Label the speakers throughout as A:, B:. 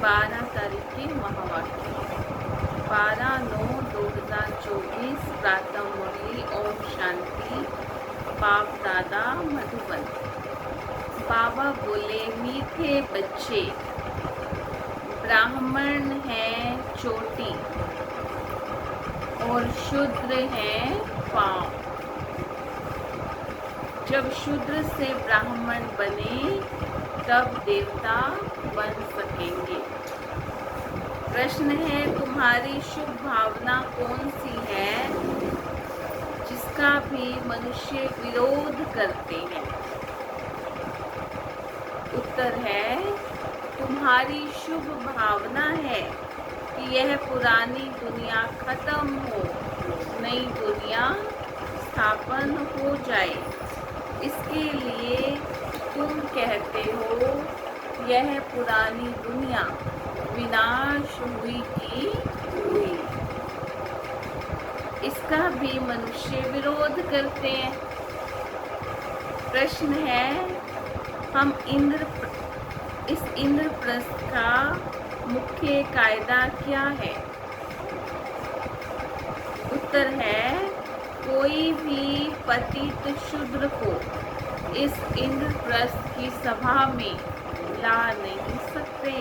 A: 12 तारीख के महावाक्य 12/9/2024 प्रातः मुरली। ओम शांति। बाप दादा मधुबन। बाबा बोले, मीठे बच्चे, ब्राह्मण हैं चोटी और शूद्र हैं पांव। जब शूद्र से ब्राह्मण बने तब देवता बन सकेंगे। प्रश्न है, तुम्हारी शुभ भावना कौन सी है जिसका भी मनुष्य विरोध करते हैं? उत्तर है, तुम्हारी शुभ भावना है कि यह पुरानी दुनिया खत्म हो, नई दुनिया स्थापन हो जाए। इसके लिए तुम कहते हो यह पुरानी दुनिया विनाश हुई की हुई। इसका भी मनुष्य विरोध करते हैं। प्रश्न है, हम इस इंद्रप्रस्थ का मुख्य कायदा क्या है? उत्तर है, कोई भी पतित शूद्र को इस इंद्रप्रस्थ की सभा में ला नहीं सकते।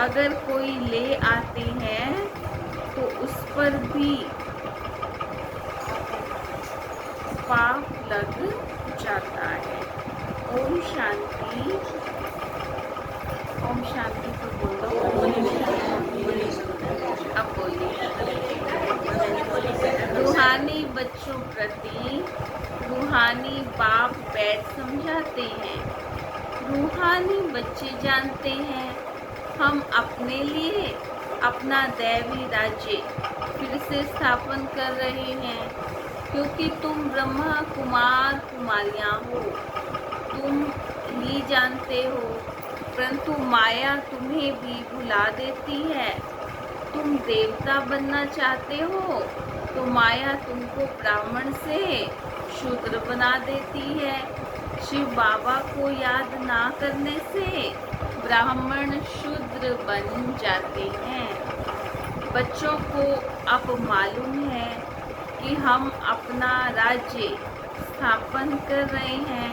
A: अगर कोई ले आते हैं तो उस पर भी पाप लग जाता है। ओम शांति। ओम शांति तो बोलो। अब बोलिए। रूहानी बच्चों प्रति रूहानी बाप बैठ समझाते हैं। रूहानी बच्चे जानते हैं हम अपने लिए अपना दैवी राज्य फिर से स्थापन कर रहे हैं, क्योंकि तुम ब्रह्मा कुमार कुमारियां हो। तुम ही जानते हो, परंतु माया तुम्हें भी भुला देती है। तुम देवता बनना चाहते हो तो माया तुमको ब्राह्मण से शूद्र बना देती है। शिव बाबा को याद ना करने से ब्राह्मण शूद्र बन जाते हैं। बच्चों को अब मालूम है कि हम अपना राज्य स्थापन कर रहे हैं।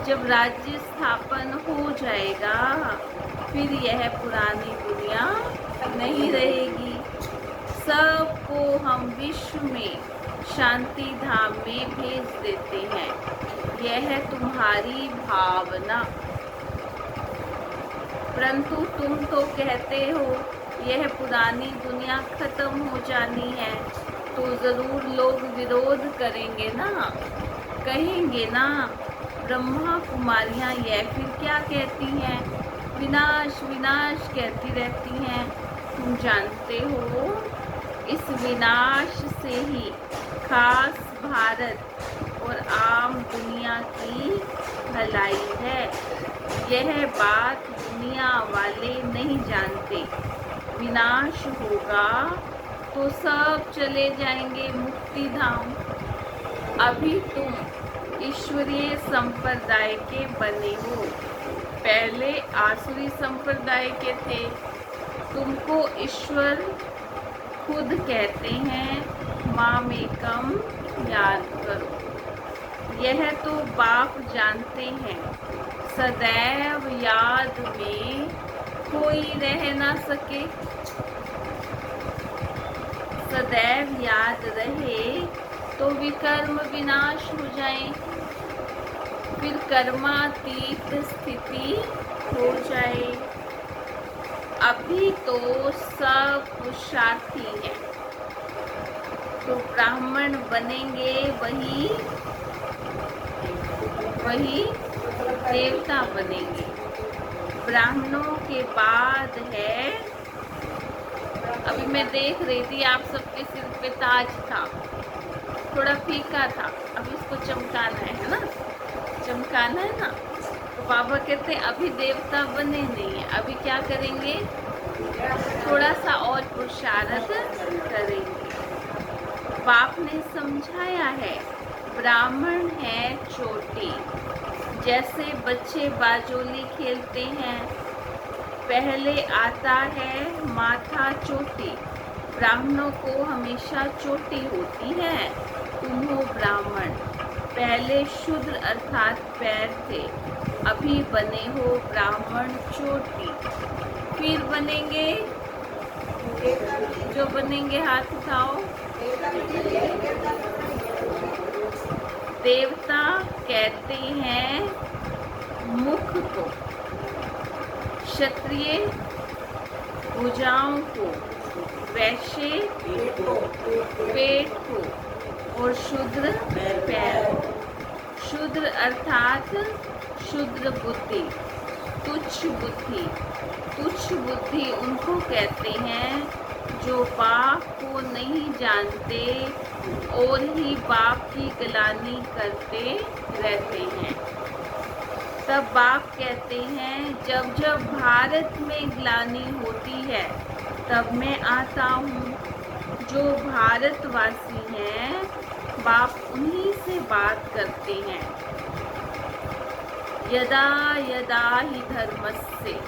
A: जब राज्य स्थापन हो जाएगा फिर यह पुरानी दुनिया नहीं रहेगी। सबको हम विश्व में शांति धाम में भेज देते हैं। यह है तुम्हारी भावना। परंतु तुम तो कहते हो यह पुरानी दुनिया खत्म हो जानी है, तो जरूर लोग विरोध करेंगे ना, कहेंगे ना। ब्रह्मा कुमारियां यह फिर क्या कहती हैं? विनाश विनाश कहती रहती हैं। तुम जानते हो इस विनाश से ही खास भारत और आम दुनिया की भलाई है। यह बात दुनिया वाले नहीं जानते। विनाश होगा तो सब चले जाएंगे मुक्ति धाम। अभी तुम ईश्वरीय संप्रदाय के बने हो, पहले आसुरी संप्रदाय के थे। तुमको ईश्वर खुद कहते हैं, मामेकम याद करो। यह तो बाप जानते हैं, सदैव याद में कोई रह ना सके। सदैव याद रहे तो विकर्म विनाश हो जाए, फिर कर्मातीत स्थिति हो जाए। अभी तो सब पुरुषार्थी है, तो ब्राह्मण बनेंगे वही देवता बनेंगे। ब्राह्मणों के बाद है, अभी मैं देख रही थी आप सबके सिर पे ताज था, थोड़ा फीका था, अभी इसको चमकाना है ना, चमकाना है ना। तो बाबा कहते हैं अभी देवता बने नहीं है, अभी क्या करेंगे? थोड़ा सा और पुरुषार्थ करेंगे। बाप ने समझाया है, ब्राह्मण है चोटी। जैसे बच्चे बाजोली खेलते हैं पहले आता है माथा चोटी, ब्राह्मणों को हमेशा चोटी होती है। तुम हो ब्राह्मण, पहले शूद्र अर्थात पैर थे, अभी बने हो ब्राह्मण चोटी। फिर बनेंगे, जो बनेंगे हाथ उठाओ। देवता कहते हैं मुख को, क्षत्रिय भुजाओं को, वैश्य पेट को और शूद्र पैर। शूद्र अर्थात शूद्र बुद्धि, तुच्छ बुद्धि। तुच्छ बुद्धि उनको कहते हैं जो बाप को नहीं जानते और ही बाप की गिलानी करते रहते हैं। तब बाप कहते हैं जब जब भारत में ग्लानि होती है तब मैं आता हूँ। जो भारतवासी हैं बाप उन्हीं से बात करते हैं। यदा यदा ही धर्मस्य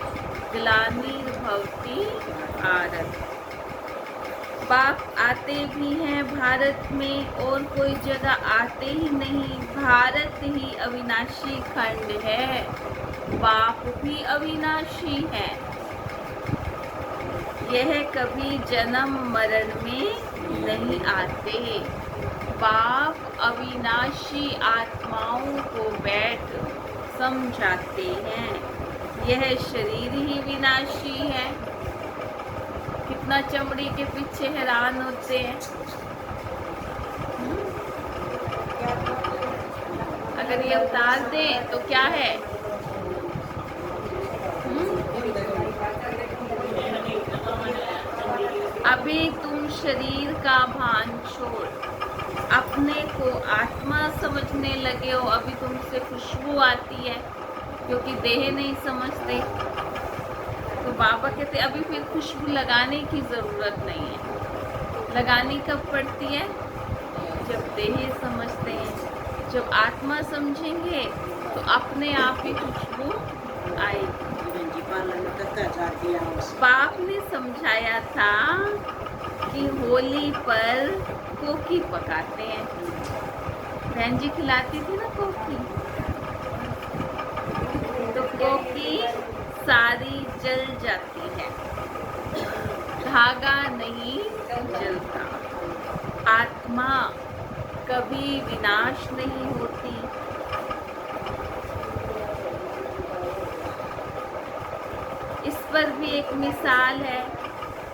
A: ग्लानिर्भवति भारत। बाप आते भी हैं भारत में और कोई जगह आते ही नहीं। भारत ही अविनाशी खंड है, बाप भी अविनाशी है। यह कभी जन्म मरण में नहीं आते। बाप अविनाशी आत्माओं को बैठ समझाते हैं। यह शरीर ही विनाशी है। कितना चमड़ी के पीछे हैरान होते हैं। अगर ये उतार दें तो क्या है? अभी तुम शरीर का भान छोड़ अपने को आत्मा समझने लगे हो। अभी तुमसे खुशबू आती है क्योंकि देह नहीं समझते। तो बाबा कहते अभी फिर खुशबू लगाने की ज़रूरत नहीं है। लगानी कब पड़ती है? जब देह समझते हैं। जब आत्मा समझेंगे तो अपने आप ही खुशबू आएगी। बाप ने समझाया था कि होली पर कोकी पकाते हैं। बहन जी खिलाती थी ना कोकी, तो कोकी सारी जल जाती है, धागा नहीं जलता। आत्मा कभी विनाश नहीं होती। इस पर भी एक मिसाल है।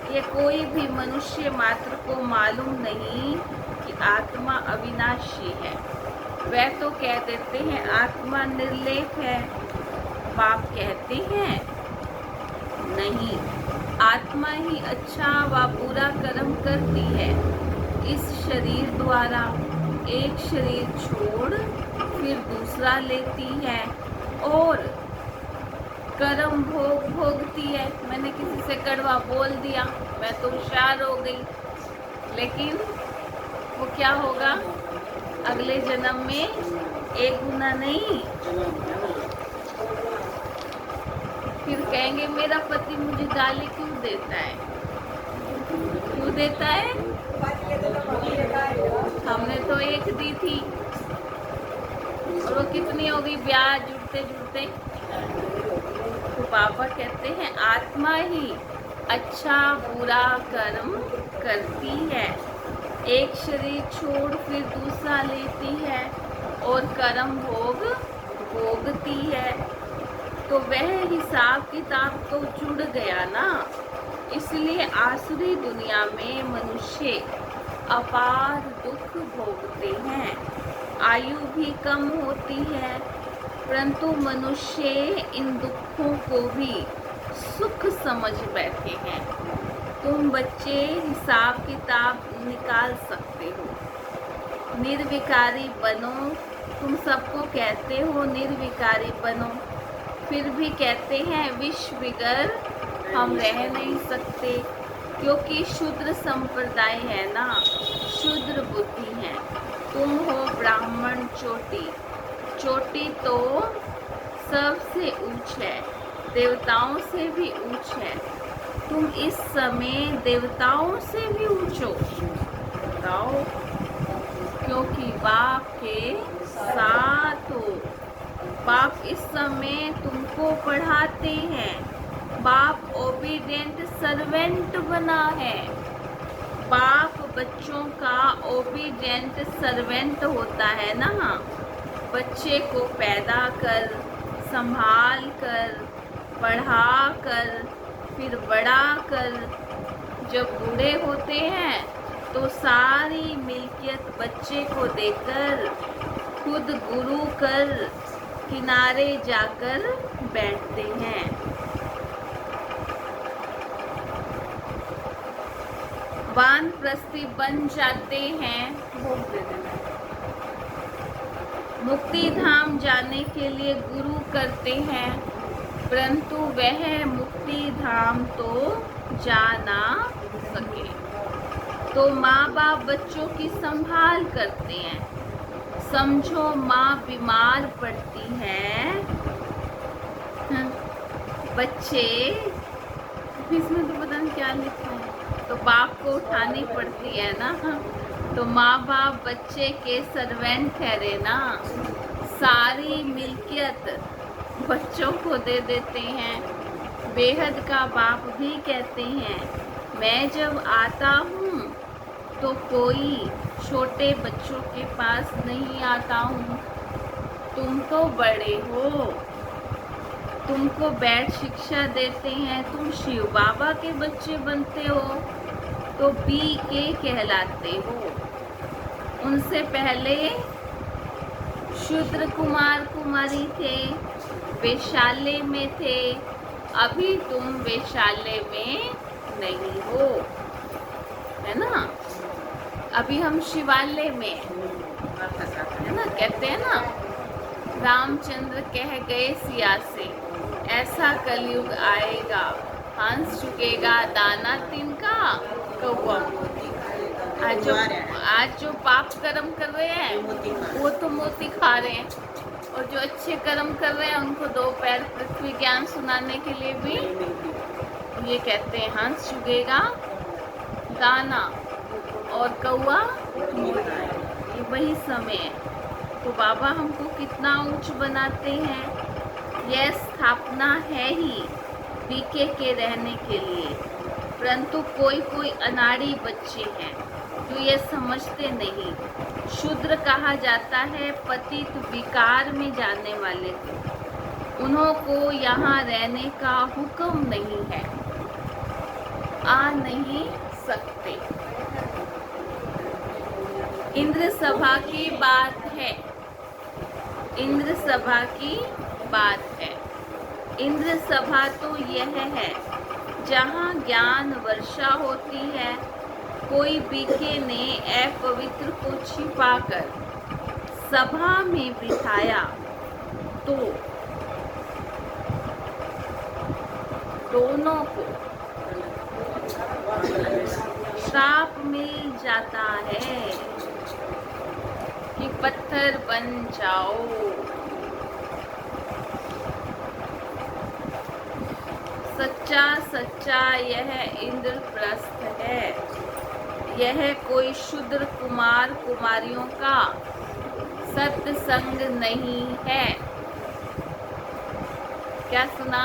A: ये कोई भी मनुष्य मात्र को मालूम नहीं कि आत्मा अविनाशी है। वह तो कह देते हैं आत्मा निर्लेप है। बाप कहते हैं नहीं, आत्मा ही अच्छा व बुरा कर्म करती है। इस शरीर द्वारा एक शरीर छोड़ फिर दूसरा लेती है और कर्म भोगती है। मैंने किसी से कड़वा बोल दिया, मैं तो होशियार हो गई, लेकिन वो क्या होगा? अगले जन्म में एक गुना नहीं, फिर कहेंगे मेरा पति मुझे गाली क्यों देता है? क्यों देता है? हमने तो एक दी थी और वो कितनी होगी ब्याज जुड़ते जुड़ते। तो बाबा कहते हैं आत्मा ही अच्छा बुरा कर्म करती है। एक शरीर छोड़ फिर दूसरा लेती है और कर्म भोगती है। तो वह हिसाब किताब तो जुड़ गया ना। इसलिए आसुरी दुनिया में मनुष्य अपार दुख भोगते हैं। आयु भी कम होती है, परंतु मनुष्य इन दुखों को भी सुख समझ बैठे हैं। तुम बच्चे हिसाब किताब निकाल सकते हो। निर्विकारी बनो। तुम सबको कहते हो निर्विकारी बनो, फिर भी कहते हैं विष बिगर हम रह नहीं सकते, क्योंकि शूद्र संप्रदाय है ना, शूद्र बुद्धि है। तुम हो ब्राह्मण चोटी। चोटी तो सबसे ऊंच है, देवताओं से भी ऊंच है। तुम इस समय देवताओं से भी ऊंचो, बताओ, क्योंकि बाप के साथ हो। बाप इस समय तुमको पढ़ाते हैं। बाप ओबीडिएंट सर्वेंट बना है। बाप बच्चों का ओबीडिएंट सर्वेंट होता है ना। बच्चे को पैदा कर, संभाल कर, पढ़ा कर, फिर बड़ा कर, जब बूढ़े होते हैं तो सारी मिल्कियत बच्चे को देकर खुद गुरु कर किनारे जाकर बैठते हैं। वानप्रस्थी बन जाते हैं। मुक्ति धाम जाने के लिए गुरु करते हैं, परंतु वह मुक्ति धाम तो जा ना सके, तो माँ बाप बच्चों की संभाल करते हैं। समझो माँ बीमार पड़ती है, बच्चे, इसमें तो पता नहीं क्या लिखा है, तो बाप को उठानी पड़ती है ना। तो माँ बाप बच्चे के सर्वेंट ठहरे ना। सारी मिल्कियत बच्चों को दे देते हैं। बेहद का बाप भी कहते हैं, मैं जब आता हूँ तो कोई छोटे बच्चों के पास नहीं आता हूँ। तुम तो बड़े हो, तुमको बैठ शिक्षा देते हैं, तुम शिव बाबा के बच्चे बनते हो तो BK कहलाते हो। उनसे पहले शूद्र कुमार कुमारी थे, वैशाल्य में थे। अभी तुम वैशाल्य में नहीं हो, है ना। अभी हम शिवालय में, है ना, कहते हैं ना, रामचंद्र कह गए सिया से, ऐसा कलयुग आएगा, हंस चुकेगा दाना तिनका, कौवा मोती खाएगा। आज जो पाप कर्म कर रहे हैं वो तो मोती खा रहे हैं, और जो अच्छे कर्म कर रहे हैं उनको 2 पैर पृथ्वी ज्ञान सुनाने के लिए भी ये कहते हैं, हंस चुकेगा दाना और कौवा ये वही समय है। तो बाबा हमको कितना उच्च बनाते हैं। यह स्थापना है ही BK के रहने के लिए, परंतु कोई कोई अनाड़ी बच्चे हैं जो ये समझते नहीं। शूद्र कहा जाता है पतित विकार में जाने वाले को। उन्हों को यहाँ रहने का हुक्म नहीं है, आ नहीं सकते। इंद्र सभा की बात है, इंद्र सभा की बात है। इंद्र सभा तो यह है जहाँ ज्ञान वर्षा होती है। कोई BK ने अपवित्र को छिपाकर सभा में बिठाया तो दोनों को श्राप मिल जाता है कि पत्थर बन जाओ। सच्चा सच्चा यह इंद्रप्रस्थ है। यह कोई शूद्र कुमार कुमारियों का सत्संग नहीं है। क्या सुना?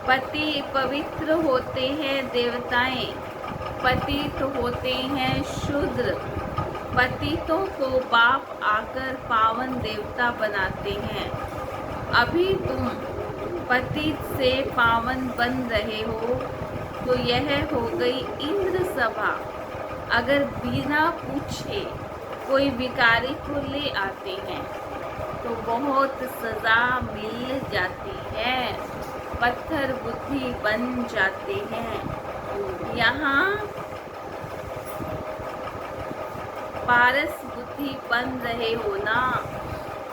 A: पति पवित्र होते हैं देवताएं, पतित होते हैं शूद्र। पतितों को बाप आकर पावन देवता बनाते हैं। अभी तुम पतित से पावन बन रहे हो, तो यह हो गई इंद्र सभा। अगर बिना पूछे कोई भिखारी को ले आते हैं तो बहुत सजा मिल जाती है, पत्थर बुद्धि बन जाते हैं। यहाँ पारस बुद्धि बन रहे हो ना,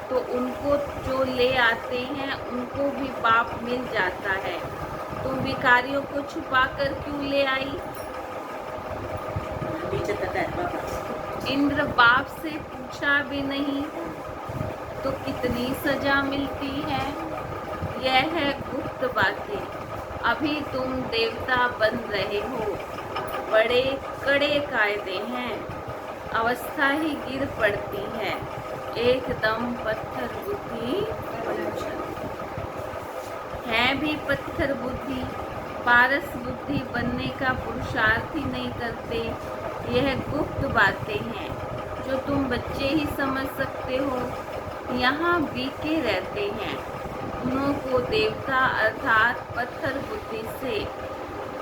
A: तो उनको जो ले आते हैं उनको भी पाप मिल जाता है। तो भिखारियों को छुपा कर क्यों ले आई? इंद्र बाप से पूछा भी नहीं, तो कितनी सजा मिलती है। यह है गुप्त बातें, अभी तुम देवता बन रहे हो। बड़े कड़े कायदे हैं, अवस्था ही गिर पड़ती है, एकदम पत्थर बुद्धि बन जाती है। भी पत्थर बुद्धि, पारस बुद्धि बनने का पुरुषार्थ ही नहीं करते। यह गुप्त बातें हैं जो तुम बच्चे ही समझ सकते हो। यहाँ बीके रहते हैं, उन्हों को देवता अर्थात पत्थर बुद्धि से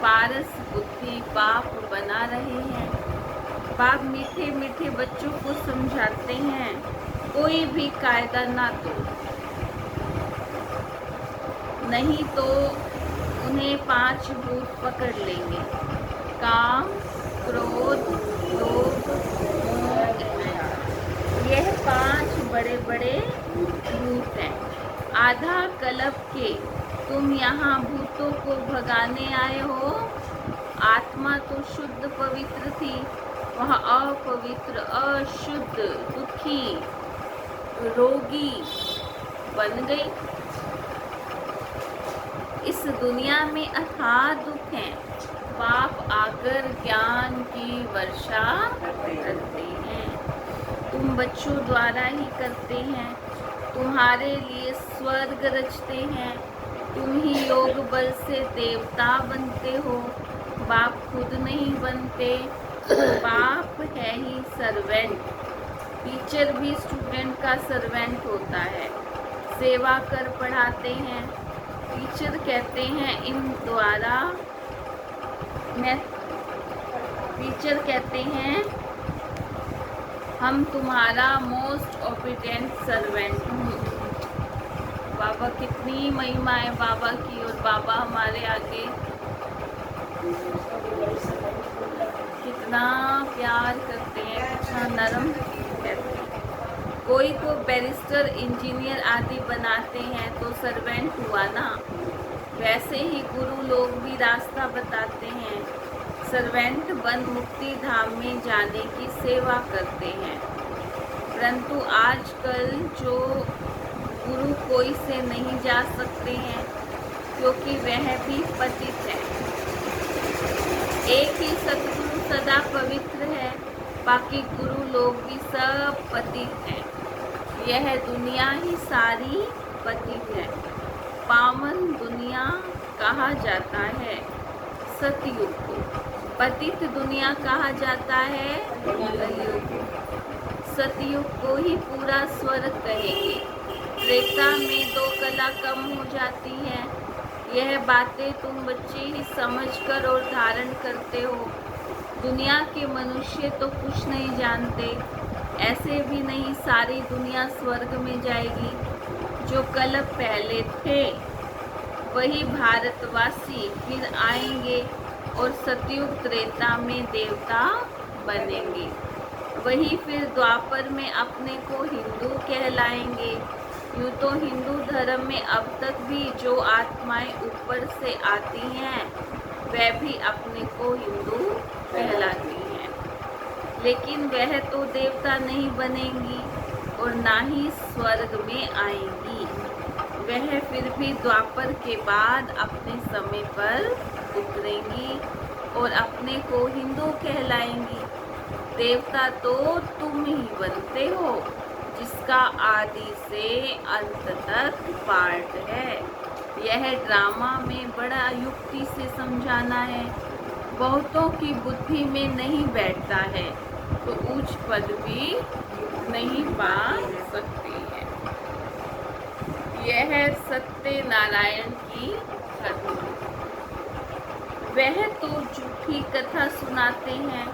A: पारस बुद्धि बाप बना रहे हैं। बाप मीठे मीठे बच्चों को समझाते हैं, कोई भी कायदा ना तो, नहीं तो उन्हें 5 भूत पकड़ लेंगे, काम, क्रोध, लोभ, मोह। यह 5 बड़े बड़े भूत हैं। आधा कल्प के तुम यहाँ भूतों को भगाने आए हो। आत्मा तो शुद्ध पवित्र थी, वह अपवित्र, अशुद्ध, दुखी, रोगी बन गई। इस दुनिया में अथाह दुख है। बाप आकर ज्ञान की वर्षा करते हैं, तुम बच्चों द्वारा ही करते हैं। तुम्हारे लिए स्वर्ग रचते हैं, तुम ही योग बल से देवता बनते हो। बाप खुद नहीं बनते, बाप है ही सर्वेंट। टीचर भी स्टूडेंट का सर्वेंट होता है, सेवा कर पढ़ाते हैं। टीचर कहते हैं इन द्वारा मैं टीचर कहते हैं हम तुम्हारा मोस्ट ओबीडिएंट सर्वेंट हूँ। बाबा, कितनी महिमा है बाबा की, और बाबा हमारे आगे कितना प्यार करते हैं, कितना नरम कहते हैं। कोई को बैरिस्टर, इंजीनियर आदि बनाते हैं तो सर्वेंट हुआ ना। वैसे ही गुरु लोग भी रास्ता बताते हैं, सर्वेंट बन मुक्ति धाम में जाने की सेवा करते हैं। परंतु आजकल जो गुरु कोई से नहीं जा सकते हैं, क्योंकि वह भी पतित है। एक ही सतगुरु सदा पवित्र है, बाकी गुरु लोग भी सब पतित हैं। यह दुनिया ही सारी पतित है। पावन दुनिया कहा जाता है सतयुग को, पतित दुनिया कहा जाता है कलयुग को। सतयुग को ही पूरा स्वर्ग कहेंगे। त्रेता में 2 कला कम हो जाती है। यह बातें तुम बच्चे ही समझकर और धारण करते हो। दुनिया के मनुष्य तो कुछ नहीं जानते। ऐसे भी नहीं सारी दुनिया स्वर्ग में जाएगी। जो कल्प पहले थे वही भारतवासी फिर आएंगे और सतयुग त्रेता में देवता बनेंगे। वही फिर द्वापर में अपने को हिंदू कहलाएंगे। यूँ तो हिंदू धर्म में अब तक भी जो आत्माएं ऊपर से आती हैं वह भी अपने को हिंदू कहलाती हैं, लेकिन वह तो देवता नहीं बनेंगी और ना ही स्वर्ग में आएंगी। वह फिर भी द्वापर के बाद अपने समय पर उतरेंगी और अपने को हिंदू कहलाएंगी। देवता तो तुम ही बनते हो, जिसका आदि से अंत तक पार्ट है। यह ड्रामा में बड़ा युक्ति से समझाना है। बहुतों की बुद्धि में नहीं बैठता है तो उच्च पद भी नहीं पा सकते हैं। यह सत्य नारायण की कथा। वह तो झूठी कथा सुनाते हैं,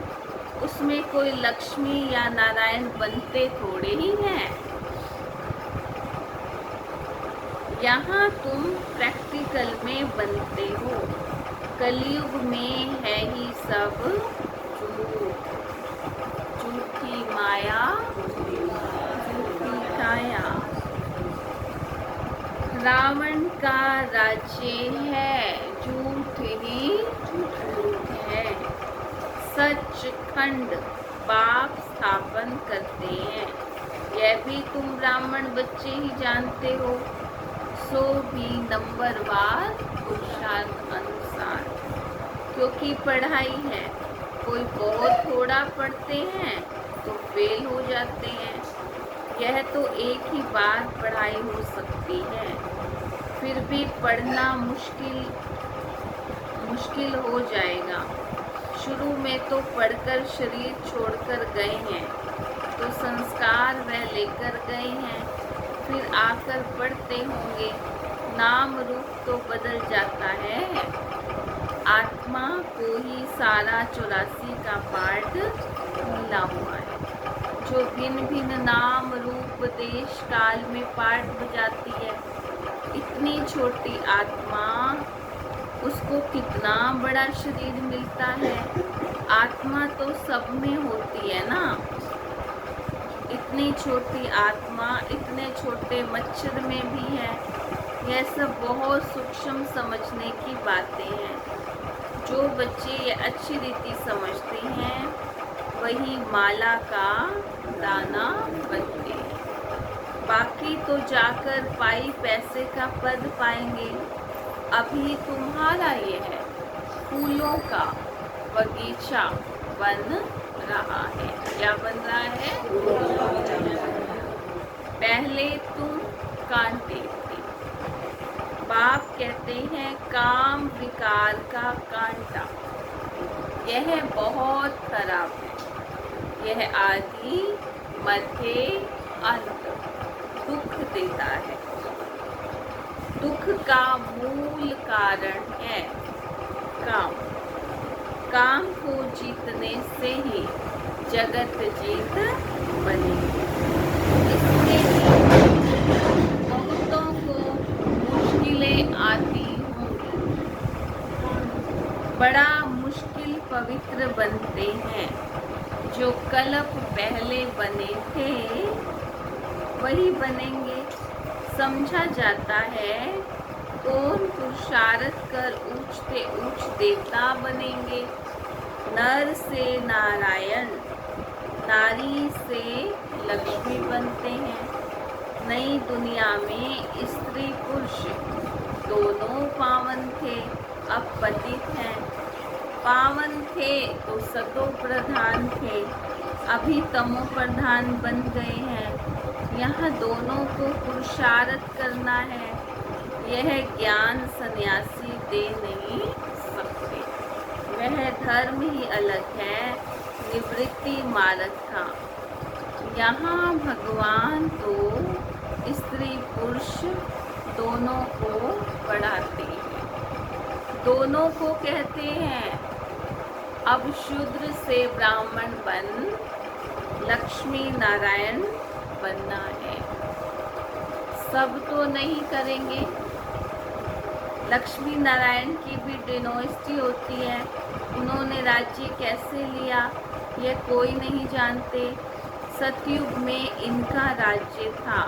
A: उसमें कोई लक्ष्मी या नारायण बनते थोड़े ही हैं। यहाँ तुम प्रैक्टिकल में बनते हो। कलयुग में है ही सब झूठ, झूठी माया, झूठी काया। रावण का राज्य है, झूठ ही झूठ है। सचखंड बाप स्थापन करते हैं, यह भी तुम ब्राह्मण बच्चे ही जानते हो, सो भी नंबरवार पुरुषार्थ अनुसार। क्योंकि पढ़ाई है, कोई बहुत थोड़ा पढ़ते हैं तो फेल हो जाते हैं। यह तो एक ही बार पढ़ाई हो सकती है, फिर भी पढ़ना मुश्किल हो जाएगा। शुरू में तो पढ़कर शरीर छोड़कर गए हैं, तो संस्कार वह लेकर गए हैं, फिर आकर पढ़ते होंगे। नाम रूप तो बदल जाता है, आत्मा को ही सारा 84 का पाठ मिला हुआ है, जो भिन्न भिन्न नाम रूप देश काल में पाठ बजाती है। इतनी छोटी आत्मा, उसको कितना बड़ा शरीर मिलता है। आत्मा तो सब में होती है ना। इतनी छोटी आत्मा इतने छोटे मच्छर में भी है। यह सब बहुत सूक्ष्म समझने की बातें हैं। जो बच्चे ये अच्छी रीति समझते हैं, वही माला का दाना बनते हैं। बाकी तो जाकर पाई पैसे का पद पाएंगे। अभी तुम्हारा ये है, फूलों का बगीचा बन रहा है। क्या बन रहा है? पहले तुम कांटे थे। बाप कहते हैं काम विकार का कांटा, यह बहुत खराब है। यह आदि मध्य अंत दुख देता है। दुख का मूल कारण है काम। काम को जीतने से ही जगत जीत बनेगी। इसके बहुतों को मुश्किलें आती होंगी। बड़ा मुश्किल पवित्र बनते हैं। जो कल्प पहले बने थे, वही बनेंगे। समझा जाता है कौन पुरुषार्थ कर ऊंचते ऊंच देवता बनेंगे। नर से नारायण, नारी से लक्ष्मी बनते हैं। नई दुनिया में स्त्री पुरुष दोनों पावन थे, अब पतित हैं। पावन थे तो सतो प्रधान थे, अभी तमो प्रधान बन गए हैं। यहाँ दोनों को पुरुषार्थ करना है। यह ज्ञान सन्यासी दे नहीं सकते। वह धर्म ही अलग है, निवृत्ति मार्ग था। यहाँ भगवान तो स्त्री पुरुष दोनों को पढ़ाते हैं। दोनों को कहते हैं अब शूद्र से ब्राह्मण बन लक्ष्मी नारायण बनना है। सब तो नहीं करेंगे। लक्ष्मी नारायण की भी डिनोस्टी होती है। उन्होंने राज्य कैसे लिया, यह कोई नहीं जानते। सतयुग में इनका राज्य था,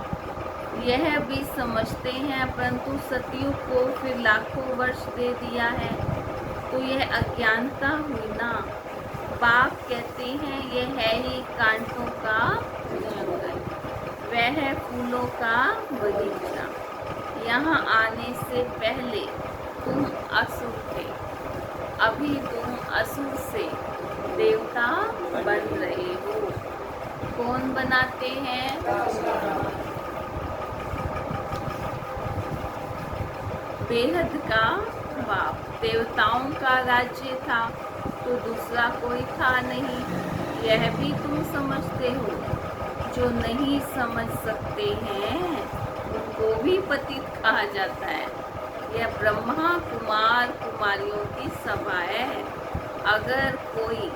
A: यह भी समझते हैं, परंतु सतयुग को फिर लाखों वर्ष दे दिया है, तो यह अज्ञानता हुई ना। बाप कहते हैं यह है ही कांटों का जंगल, वह है फूलों का बगीचा। यहाँ आने से पहले तुम असुर थे, अभी तुम असुर से देवता बन रहे हो। कौन बनाते हैं? बेहद का बाप। देवताओं का राज्य था तो दूसरा कोई था नहीं, यह भी तुम समझते हो। जो नहीं समझ सकते हैं उनको भी पतित कहा जाता है। यह ब्रह्मा कुमार कुमारियों की सभा है। अगर कोई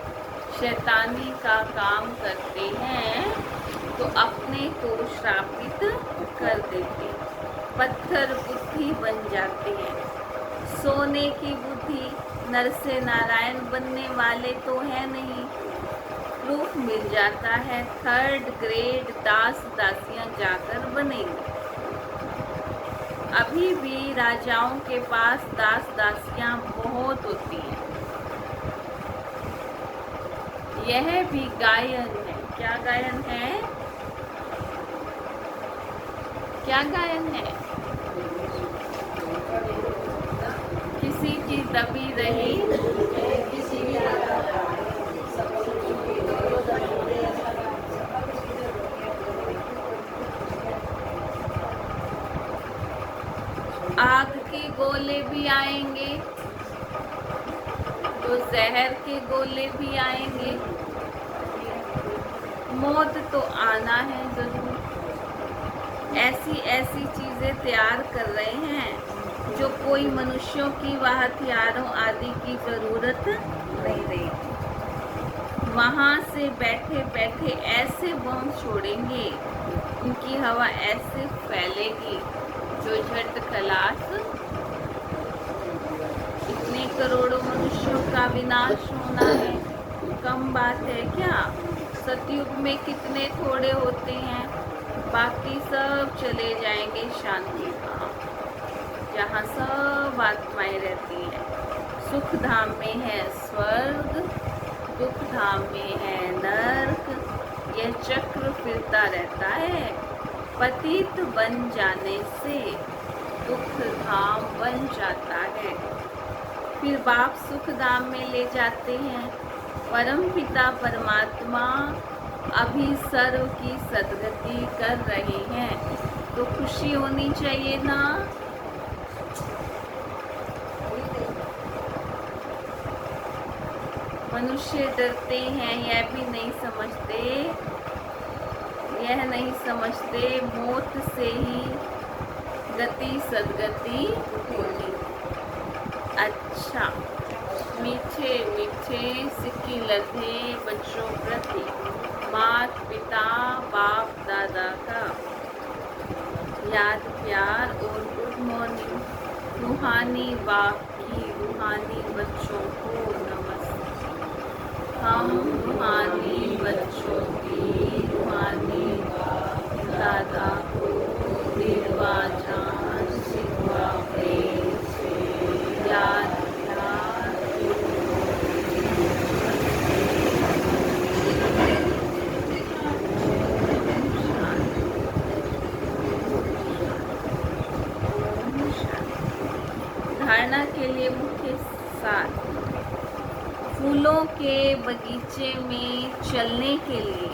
A: शैतानी का काम करते हैं तो अपने को श्रापित कर देते, पत्थर बुद्धि बन जाते हैं। सोने की बुद्धि, नर से नारायण बनने वाले तो है नहीं। प्रूफ मिल जाता है, थर्ड ग्रेड दास दासियां जाकर बनेंगे। अभी भी राजाओं के पास दास दासियां बहुत होती हैं। यह भी गायन है। क्या गायन है? क्या गायन है? किसी की दबी रही आग के गोले भी आएंगे तो जहर के गोले भी आएंगे, मौत तो आना है जरूर। ऐसी ऐसी चीजें तैयार कर रहे हैं जो कोई मनुष्यों की व हथियारों आदि की जरूरत नहीं रहेगी। वहां से बैठे बैठे ऐसे बम छोड़ेंगे, उनकी हवा ऐसे फैलेगी जो झट खलास। इतने करोड़ों मनुष्यों का विनाश होना है, कम बात है क्या? सतयुग में कितने थोड़े होते हैं, बाकी सब चले जाएंगे शांति धाम, जहाँ सब आत्माएं रहती हैं। सुख धाम में है स्वर्ग, दुख धाम में है नर्क। यह चक्र फिरता रहता है। पतित बन जाने से दुख धाम बन जाता है, फिर बाप सुख धाम में ले जाते हैं। परम पिता परमात्मा अभी सर्व की सद्गति कर रहे हैं, तो खुशी होनी चाहिए ना। मनुष्य डरते हैं, यह भी नहीं समझते, यह नहीं समझते मौत से ही गति सद्गति होती। अच्छा, मीठे मीठे सिक्की लधे बच्चों प्रति मात पिता बाप दादा का याद प्यार और गुड मॉर्निंग। रूहानी बाप की रूहानी बच्चों को नमस्ते। हम रूहानी बच्चों की रूहानी बाप दादा को दिलवा जान सिखवा प्रेम से याद धारणा के लिए मुख्य सार। फूलों के बगीचे में चलने के लिए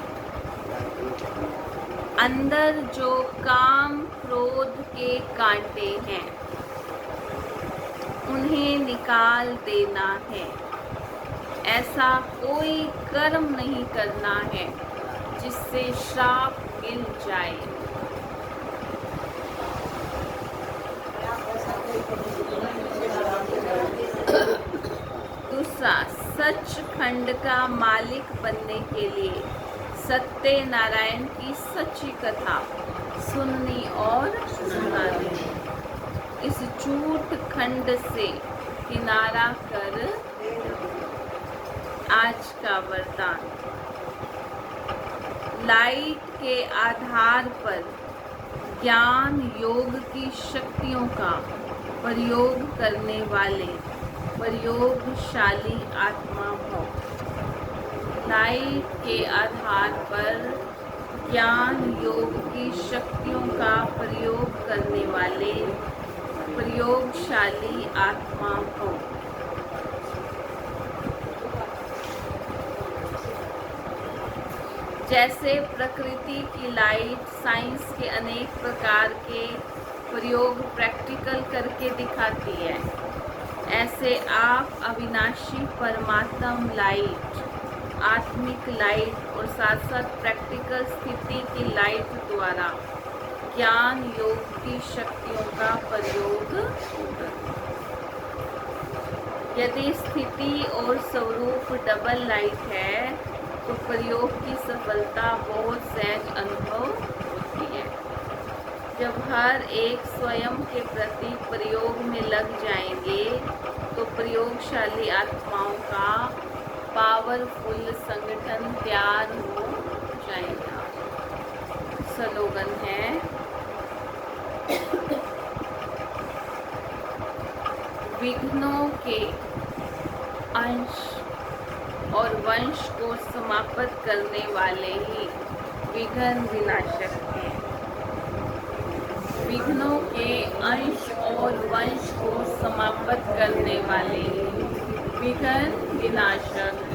A: अंदर जो काम क्रोध के कांटे हैं उन्हें निकाल देना है। ऐसा कोई कर्म नहीं करना है जिससे श्राप मिल जाए। दूसरा, सचखंड का मालिक बनने के लिए सत्य नारायण की सच्ची कथा सुननी और सुनानी। इस झूठ खंड से किनारा कर आज का वरदान। लाइट के आधार पर ज्ञान योग की शक्तियों का प्रयोग करने वाले प्रयोगशाली आत्मा हो। लाइट के आधार पर ज्ञान योग की शक्तियों का प्रयोग करने वाले प्रयोगशाली आत्मा हो। जैसे प्रकृति की लाइट साइंस के अनेक प्रकार के प्रयोग प्रैक्टिकल करके दिखाती है, ऐसे आप अविनाशी परमात्म लाइट, आत्मिक लाइट और साथ साथ प्रैक्टिकल स्थिति की लाइट द्वारा ज्ञान योग की शक्तियों का प्रयोग करें। यदि स्थिति और स्वरूप डबल लाइट है तो प्रयोग की सफलता बहुत सहज अनुभव होती है। जब हर एक स्वयं के प्रति प्रयोग में लग जाएंगे तो प्रयोगशाली आत्माओं का पावरफुल संगठन तैयार हो जाएगा। स्लोगन है, विघ्नों के अंश और वंश को समाप्त करने वाले ही विघ्न विनाशक हैं। विघ्नों के अंश और वंश को समाप्त करने वाले, विघ्न विनाशक